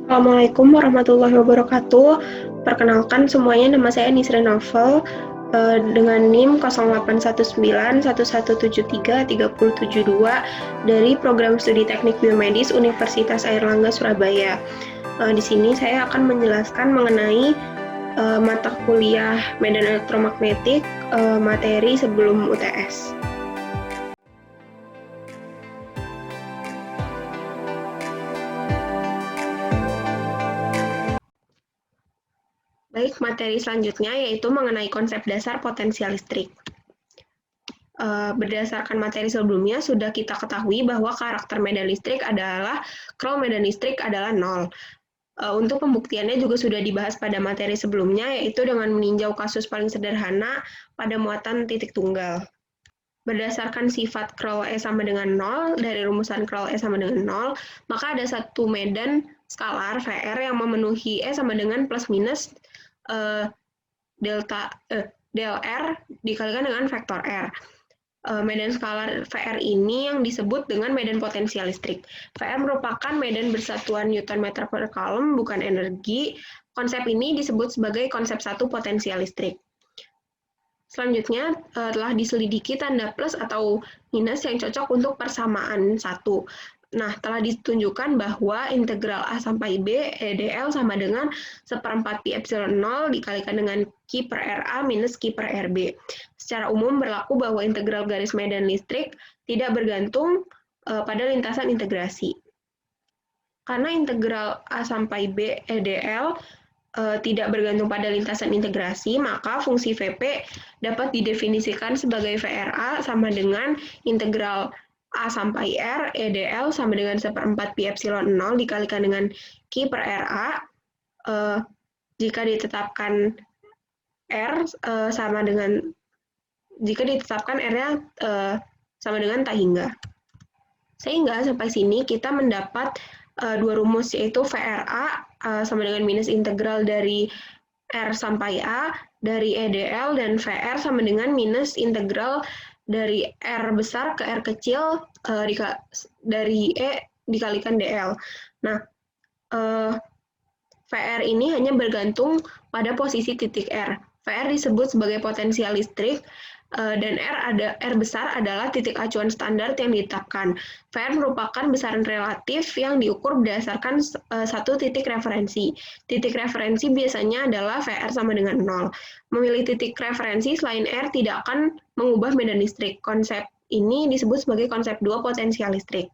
Assalamualaikum warahmatullahi wabarakatuh. Perkenalkan semuanya, nama saya Nisri Novel dengan NIM 081911733772 dari Program Studi Teknik Biomedis Universitas Airlangga Surabaya. Di sini saya akan menjelaskan mengenai mata kuliah medan elektromagnetik materi sebelum UTS. Baik, materi selanjutnya yaitu mengenai konsep dasar potensial listrik. Berdasarkan materi sebelumnya, sudah kita ketahui bahwa karakter medan listrik adalah curl medan listrik adalah 0. Untuk pembuktiannya juga sudah dibahas pada materi sebelumnya, yaitu dengan meninjau kasus paling sederhana pada muatan titik tunggal. Berdasarkan sifat curl E sama dengan 0, dari rumusan curl E sama dengan 0, maka ada satu medan skalar VR yang memenuhi E sama dengan plus minus del R dikalikan dengan vektor R. Medan skalar VR ini yang disebut dengan medan potensial listrik. VR merupakan medan bersatuan Newton meter per coulomb, bukan energi. Konsep ini disebut sebagai konsep satu potensial listrik. Selanjutnya, telah diselidiki tanda plus atau minus yang cocok untuk persamaan satu. Nah, telah ditunjukkan bahwa integral A sampai B EDL sama dengan 1/4 pi epsilon 0 dikalikan dengan Q per RA minus Q per RB. Secara umum berlaku bahwa integral garis medan listrik tidak bergantung pada lintasan integrasi. Karena integral A sampai B EDL tidak bergantung pada lintasan integrasi, maka fungsi VP dapat didefinisikan sebagai VRA sama dengan integral A sampai R, EDL sama dengan 1/4 pi epsilon 0 dikalikan dengan Q per RA. Jika ditetapkan R sama dengan, jika ditetapkan R-nya sama dengan tak hingga. Sehingga sampai sini kita mendapat dua rumus, yaitu VRA sama dengan minus integral dari R sampai A, dari EDL, dan VR sama dengan minus integral dari R besar ke R kecil dari E dikalikan DL. Nah, VR ini hanya bergantung pada posisi titik R. VR disebut sebagai potensial listrik, dan R besar adalah titik acuan standar yang ditetapkan. VR merupakan besaran relatif yang diukur berdasarkan satu titik referensi. Titik referensi biasanya adalah VR sama dengan 0. Memilih titik referensi selain R tidak akan mengubah medan listrik. Konsep ini disebut sebagai konsep dua potensial listrik.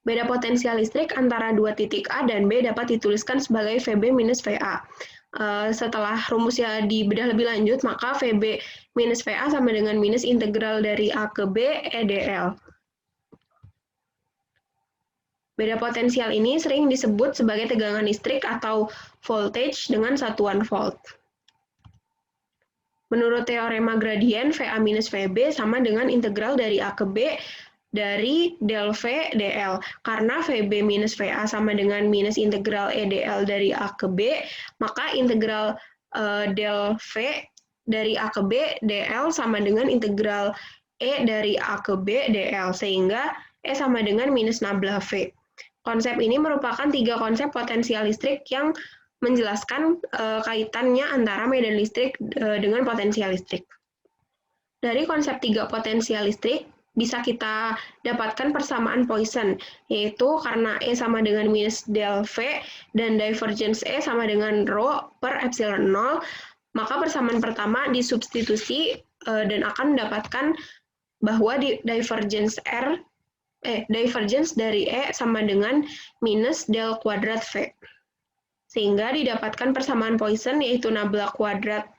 Beda potensial listrik antara dua titik A dan B dapat dituliskan sebagai VB minus VA. Setelah rumusnya dibedah lebih lanjut, maka VB minus VA sama dengan minus integral dari A ke B EDL. Beda potensial ini sering disebut sebagai tegangan listrik atau voltage dengan satuan volt. Menurut teorema gradien, VA minus VB sama dengan integral dari A ke B dari del V dl. Karena VB minus VA sama dengan minus integral EDL dari A ke B, maka integral del V dari A ke B dl sama dengan integral E dari A ke B dl, sehingga E sama dengan minus 16 V. Konsep ini merupakan tiga konsep potensial listrik yang menjelaskan kaitannya antara medan listrik dengan potensial listrik. Dari konsep tiga potensial listrik, bisa kita dapatkan persamaan Poisson, yaitu karena E sama dengan minus del V dan divergence E sama dengan rho per epsilon 0, maka persamaan pertama disubstitusi dan akan mendapatkan bahwa divergence dari E sama dengan minus del kuadrat V. Sehingga didapatkan persamaan Poisson, yaitu nabla kuadrat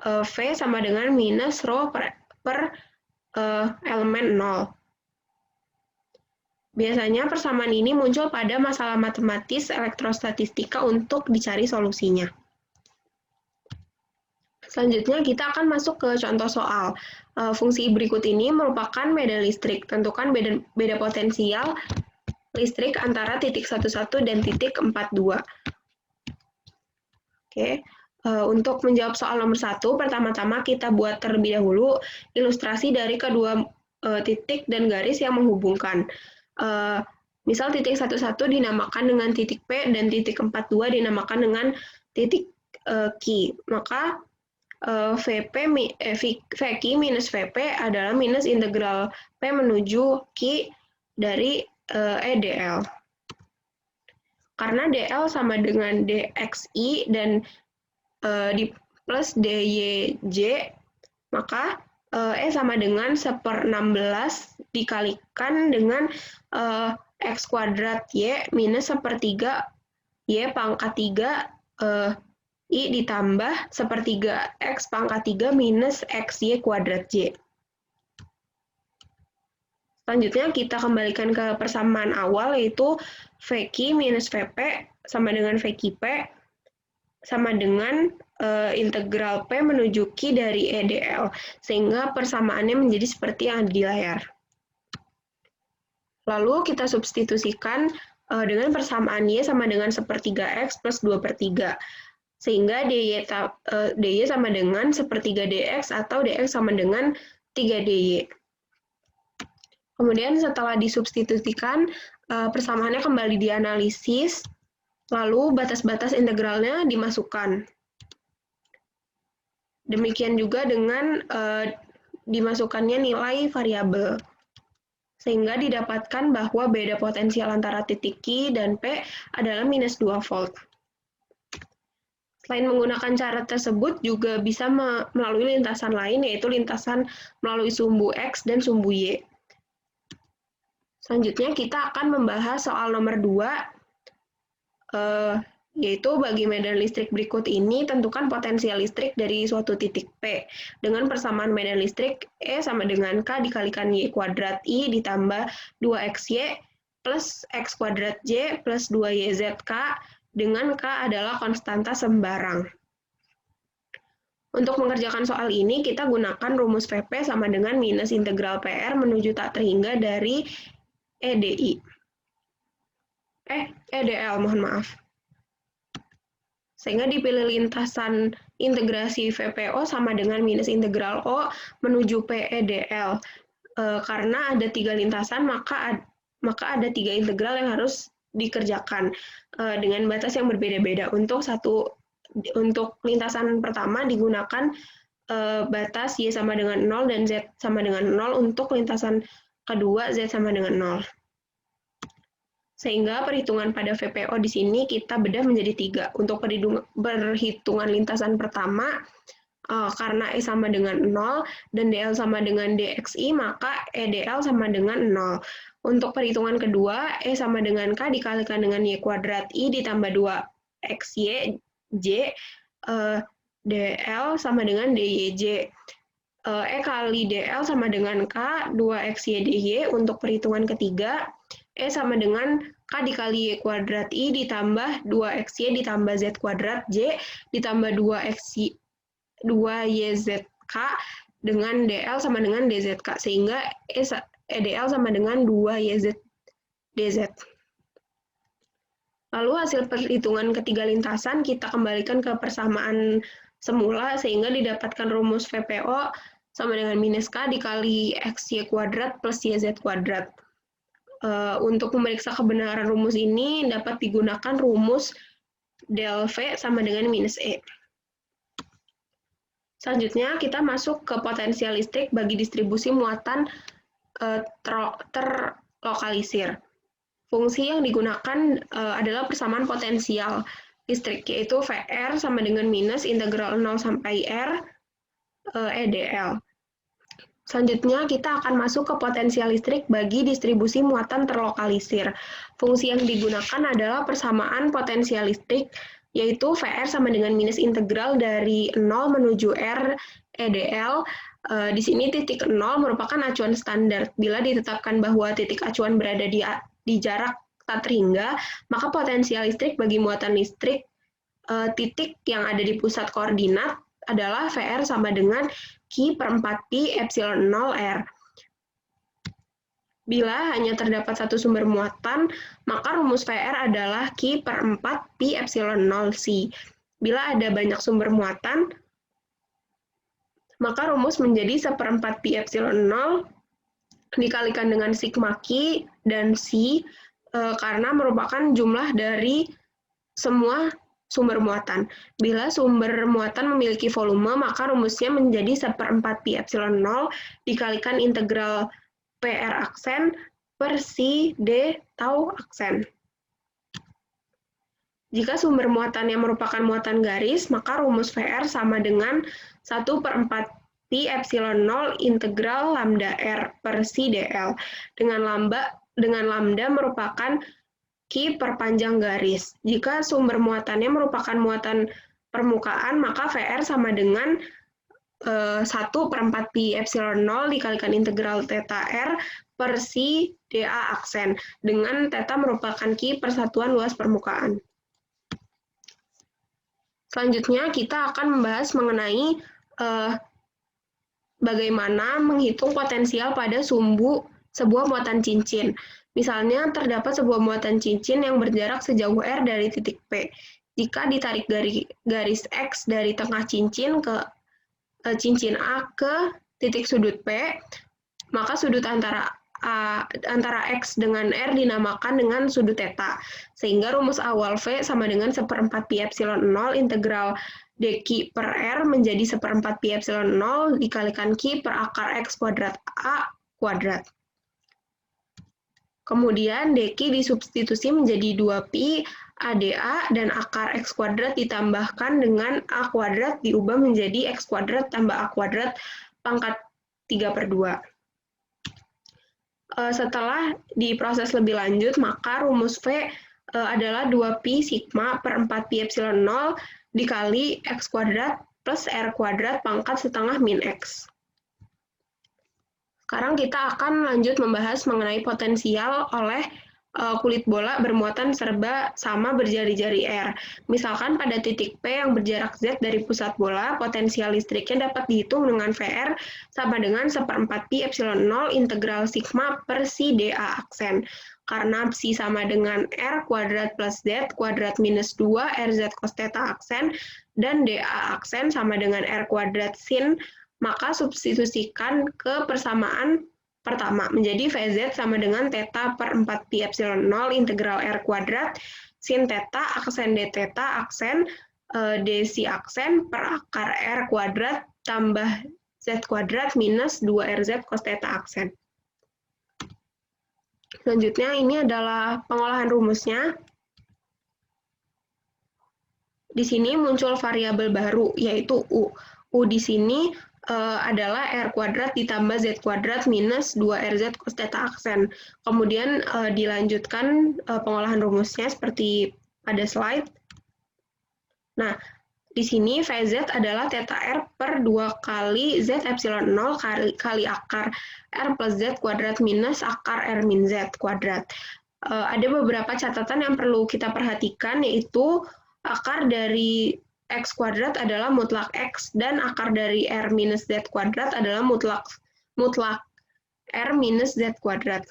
V sama dengan minus rho per elemen 0. Biasanya persamaan ini muncul pada masalah matematis elektrostatistika untuk dicari solusinya. Selanjutnya kita akan masuk ke contoh soal. Fungsi berikut ini merupakan medan listrik. Tentukan beda potensial listrik antara titik 11 dan titik 42. Oke. Untuk menjawab soal nomor 1, pertama-tama kita buat terlebih dahulu ilustrasi dari kedua titik dan garis yang menghubungkan. Misal titik 11 dinamakan dengan titik P dan titik 42 dinamakan dengan titik Q. Maka VQ minus VP adalah minus integral P menuju Q dari EDL. Karena DL sama dengan DXI dan di plus DYJ, maka sama dengan 1/16 dikalikan dengan X kuadrat Y minus 1/3 Y pangkat 3 I ditambah 1/3 X pangkat 3 minus XY kuadrat Y. Selanjutnya kita kembalikan ke persamaan awal, yaitu VQ minus VP sama dengan VQP sama dengan integral P menuju Q dari EDL, sehingga persamaannya menjadi seperti yang ada di layar. Lalu kita substitusikan dengan persamaan Y sama dengan 1/3 X plus 2/3, sehingga DY sama dengan 1/3 DX atau DX sama dengan 3 DY. Kemudian setelah disubstitusikan, persamaannya kembali dianalisis, lalu batas-batas integralnya dimasukkan. Demikian juga dengan dimasukkannya nilai variabel, sehingga didapatkan bahwa beda potensial antara titik Q dan P adalah minus 2 volt. Selain menggunakan cara tersebut, juga bisa melalui lintasan lain, yaitu lintasan melalui sumbu X dan sumbu Y. Selanjutnya kita akan membahas soal nomor 2, yaitu bagi medan listrik berikut ini, tentukan potensial listrik dari suatu titik P dengan persamaan medan listrik E sama dengan K dikalikan Y kuadrat I ditambah 2XY plus X kuadrat Y plus 2YZK dengan K adalah konstanta sembarang. Untuk mengerjakan soal ini, kita gunakan rumus VP sama dengan minus integral PR menuju tak terhingga dari EDL, mohon maaf. Sehingga dipilih lintasan integrasi VPO sama dengan minus integral O menuju PEDL. Karena ada 3 lintasan, maka ada 3 integral yang harus dikerjakan dengan batas yang berbeda-beda. Untuk lintasan pertama digunakan batas Y sama dengan 0 dan Z sama dengan 0, untuk lintasan kedua Z sama dengan 0. Sehingga perhitungan pada VPO di sini kita bedah menjadi 3. Untuk perhitungan lintasan pertama, karena E sama dengan 0 dan DL sama dengan DXI, maka EDL sama dengan 0. Untuk perhitungan kedua, E sama dengan K dikalikan dengan Y kuadrat I ditambah 2XY, J, DL sama dengan DYJ. E kali DL sama dengan K, 2XY DY. Untuk perhitungan ketiga, E sama dengan K dikali Y kuadrat I ditambah 2XY ditambah Z kuadrat J ditambah 2YZK dengan DL sama dengan DZK, sehingga EDL sama dengan 2YZ DZ. Lalu hasil perhitungan ketiga lintasan kita kembalikan ke persamaan semula, sehingga didapatkan rumus VPO sama dengan minus K dikali XY kuadrat plus YZ kuadrat. Untuk memeriksa kebenaran rumus ini dapat digunakan rumus del V sama dengan minus E. Selanjutnya kita masuk ke potensial listrik bagi distribusi muatan terlokalisir. Fungsi yang digunakan adalah persamaan potensial listrik, yaitu VR sama dengan minus integral 0 sampai R EDL. Selanjutnya, kita akan masuk ke potensial listrik bagi distribusi muatan terlokalisir. Fungsi yang digunakan adalah persamaan potensial listrik, yaitu VR sama dengan minus integral dari 0 menuju R EDL. Di sini titik 0 merupakan acuan standar. Bila ditetapkan bahwa titik acuan berada di jarak tak terhingga, maka potensial listrik bagi muatan listrik titik yang ada di pusat koordinat adalah VR sama dengan Q/4Pi epsilon 0 R. Bila hanya terdapat satu sumber muatan, maka rumus VR adalah Q/4Pi epsilon 0 C. Bila ada banyak sumber muatan, maka rumus menjadi 1/4 Pi epsilon 0 dikalikan dengan sigma Q dan C karena merupakan jumlah dari semua sumber muatan. Bila sumber muatan memiliki volume, maka rumusnya menjadi 1/4 pi epsilon 0 dikalikan integral PR aksen per si D tau aksen. Jika sumber muatannya merupakan muatan garis, maka rumus VR sama dengan 1/4 pi epsilon 0 integral lambda R per si DL, dengan lambda merupakan Ki perpanjang garis. Jika sumber muatannya merupakan muatan permukaan, maka VR sama dengan 1/4 pi epsilon 0 dikalikan integral theta R per si dA aksen, dengan theta merupakan Ki persatuan luas permukaan. Selanjutnya, kita akan membahas mengenai bagaimana menghitung potensial pada sumbu sebuah muatan cincin. Misalnya, terdapat sebuah muatan cincin yang berjarak sejauh R dari titik P. Jika ditarik garis X dari tengah cincin ke cincin A ke titik sudut P, maka sudut antara X dengan R dinamakan dengan sudut theta, sehingga rumus awal V sama dengan 1/4 pi epsilon 0 integral dq per R menjadi 1/4 pi epsilon 0 dikalikan Q per akar X kuadrat A kuadrat. Kemudian dq disubstitusi menjadi 2pi ADA dan akar X kuadrat ditambahkan dengan A kuadrat diubah menjadi X kuadrat tambah A kuadrat pangkat 3/2. Setelah diproses lebih lanjut, maka rumus V adalah 2pi sigma per 4pi epsilon 0 dikali X kuadrat plus R kuadrat pangkat setengah min X. Sekarang kita akan lanjut membahas mengenai potensial oleh kulit bola bermuatan serba sama berjari-jari R. Misalkan pada titik P yang berjarak Z dari pusat bola, potensial listriknya dapat dihitung dengan VR sama dengan 1/4 pi epsilon 0 integral sigma per si dA aksen. Karena psi sama dengan R kuadrat plus Z kuadrat minus 2 RZ cos theta aksen, dan dA aksen sama dengan R kuadrat sin, maka substitusikan ke persamaan pertama menjadi VZ sama dengan theta per 4 pi epsilon 0 integral R kuadrat sin theta aksen D theta aksen D si aksen per akar R kuadrat tambah Z kuadrat minus 2 RZ cos theta aksen. Selanjutnya ini adalah pengolahan rumusnya. Di sini muncul variabel baru yaitu U. U di sini adalah R kuadrat ditambah Z kuadrat minus 2RZ cos theta aksen. Kemudian dilanjutkan pengolahan rumusnya seperti pada slide. Nah, di sini VZ adalah theta R per 2 kali Z epsilon 0 kali akar R plus Z kuadrat minus akar R min Z kuadrat. Ada beberapa catatan yang perlu kita perhatikan, yaitu akar dari X kuadrat adalah mutlak X dan akar dari R minus Z kuadrat adalah mutlak R minus Z kuadrat.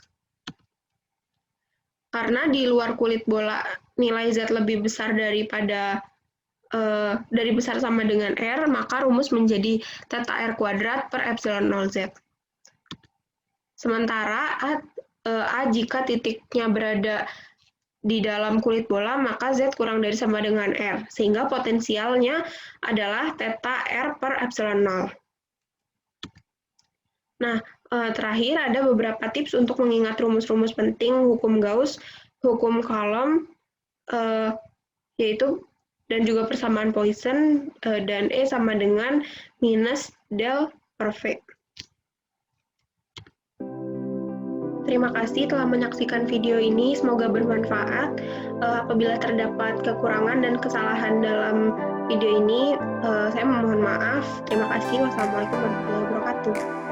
Karena di luar kulit bola nilai Z lebih besar daripada dari besar sama dengan R, maka rumus menjadi theta R kuadrat per epsilon 0 Z. Sementara A jika titiknya berada di dalam kulit bola, maka Z kurang dari sama dengan R, sehingga potensialnya adalah theta R per epsilon 0. Nah, terakhir ada beberapa tips untuk mengingat rumus-rumus penting hukum Gauss, hukum Coulomb, yaitu dan juga persamaan Poisson, dan E sama dengan minus del per V. Terima kasih telah menyaksikan video ini, semoga bermanfaat. Apabila terdapat kekurangan dan kesalahan dalam video ini, saya memohon maaf. Terima kasih. Wassalamualaikum warahmatullahi wabarakatuh.